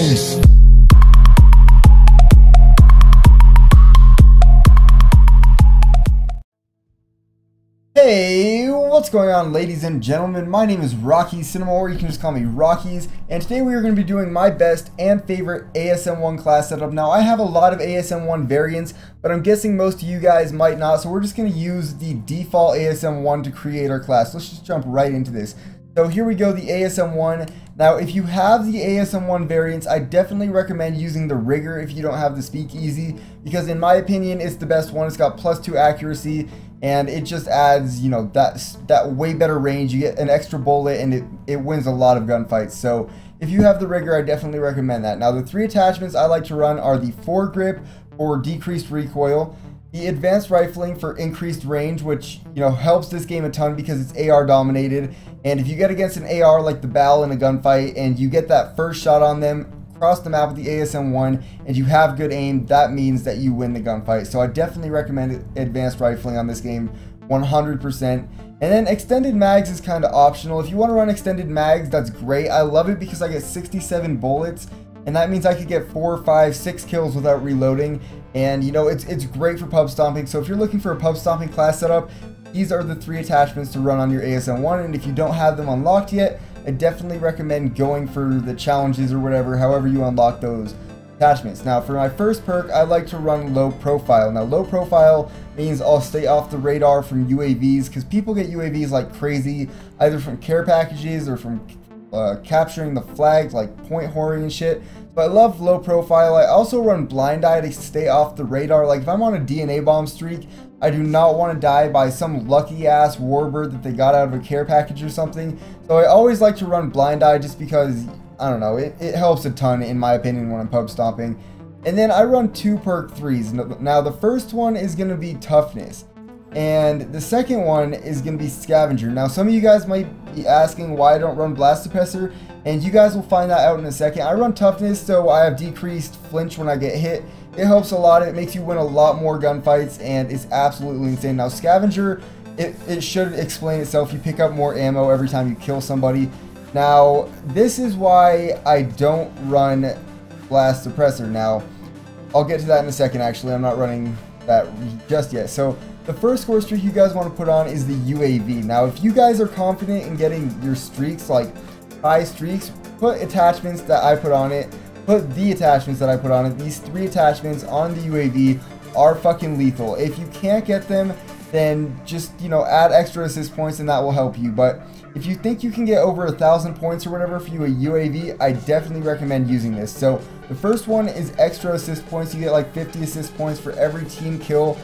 Peace. Hey, what's going on, ladies and gentlemen? My name is Rockies.Cinema, or you can just call me Rockies, and today we are going to be doing my best and favorite ASM1 class setup. Now, I have a lot of ASM1 variants, but I'm guessing most of you guys might not, so we're just going to use the default ASM1 to create our class. Let's just jump right into this. So here we go, the ASM1. Now, if you have the ASM1 variants, I definitely recommend using the Rigger if you don't have the Speakeasy, because in my opinion, it's the best one. It's got +2 accuracy, and it just adds, you know, that way better range. You get an extra bullet, and it wins a lot of gunfights. So if you have the Rigger, I definitely recommend that. Now, the 3 attachments I like to run are the foregrip for decreased recoil, the advanced rifling for increased range, which, you know, helps this game a ton because it's AR dominated. And if you get against an AR like the Bal in a gunfight and you get that first shot on them across the map with the ASM1 and you have good aim, that means that you win the gunfight. So I definitely recommend advanced rifling on this game 100%. And then extended mags is kind of optional. If you want to run extended mags, that's great. I love it because I get 67 bullets, and that means I could get 4, 5, 6 kills without reloading. And you know, it's great for pub stomping. So if you're looking for a pub stomping class setup, these are the 3 attachments to run on your ASM1. And if you don't have them unlocked yet, I definitely recommend going for the challenges or whatever, however you unlock those attachments. Now, for my first perk, I like to run low profile. Now, low profile means I'll stay off the radar from UAVs, because people get UAVs like crazy, either from care packages or from capturing the flags, like point whoring and shit. So I love low profile. I also run blind eye to stay off the radar. Like if I'm on a DNA bomb streak, I do not want to die by some lucky ass warbird that they got out of a care package or something. So I always like to run blind eye just because, I don't know, it helps a ton in my opinion when I'm pub stomping. And then I run 2 perk 3s. Now the first one is going to be toughness, and the second one is going to be scavenger. Now some of you guys might be asking why I don't run blast suppressor, and you guys will find that out in a second. I run toughness so I have decreased flinch when I get hit. It helps a lot. It makes you win a lot more gunfights, and it's absolutely insane. Now scavenger, it should explain itself. You pick up more ammo every time you kill somebody. Now this is why I don't run blast suppressor. Now I'll get to that in a second. Actually, I'm not running that just yet. So the first score streak you guys want to put on is the UAV. Now if you guys are confident in getting your streaks, like high streaks, put attachments that I put on it. Put the attachments that I put on it. These 3 attachments on the UAV are fucking lethal. If you can't get them, then just, you know, add extra assist points and that will help you. But if you think you can get over 1,000 points or whatever for you a UAV, I definitely recommend using this. So the first one is extra assist points. You get like 50 assist points for every team kill,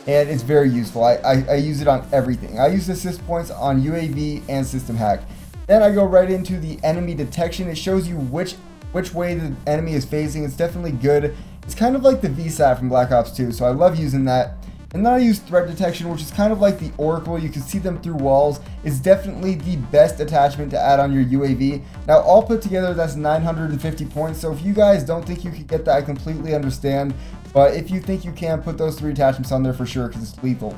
and it's very useful. I use it on everything. I use assist points on UAV and system hack. Then I go right into the enemy detection. It shows you which way the enemy is facing. It's definitely good. It's kind of like the VSAT from Black Ops 2, so I love using that. And then I use threat detection, which is kind of like the Oracle. You can see them through walls. It's definitely the best attachment to add on your UAV. Now all put together, that's 950 points. So if you guys don't think you could get that, I completely understand. But if you think you can, put those 3 attachments on there for sure, because it's lethal.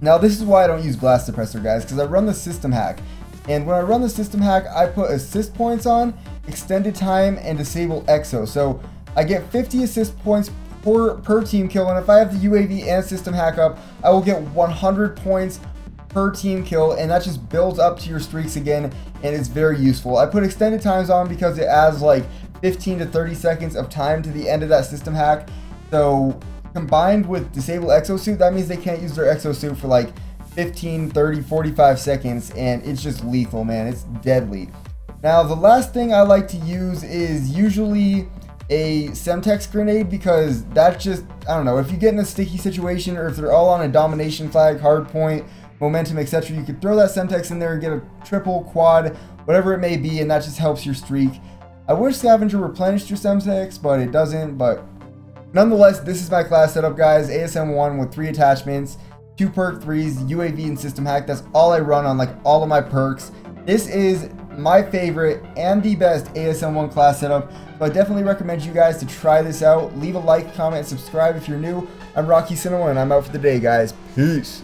Now this is why I don't use blast suppressor, guys, because I run the system hack. And when I run the system hack, I put assist points on, extended time, and disable exo. So I get 50 assist points per team kill, and if I have the UAV and system hack up, I will get 100 points per team kill, and that just builds up to your streaks again, and it's very useful. I put extended times on because it adds like 15 to 30 seconds of time to the end of that system hack. So combined with disable exosuit, that means they can't use their exosuit for like 15, 30, 45 seconds, and it's just lethal, man. It's deadly. Now the last thing I like to use is usually a Semtex grenade, because that's just, I don't know, if you get in a sticky situation, or if they're all on a domination flag, hard point, momentum, etc., you could throw that Semtex in there and get a triple, quad, whatever it may be, and that just helps your streak. I wish Scavenger replenished your Semtex, but it doesn't. But nonetheless, this is my class setup, guys. ASM1 with 3 attachments, 2 perk 3s, UAV and system hack. That's all I run on like all of my perks. This is my favorite and the best ASM1 class setup, so I definitely recommend you guys to try this out. Leave a like, comment, and subscribe if you're new. I'm Rockies.Cinema, and I'm out for the day, guys. Peace.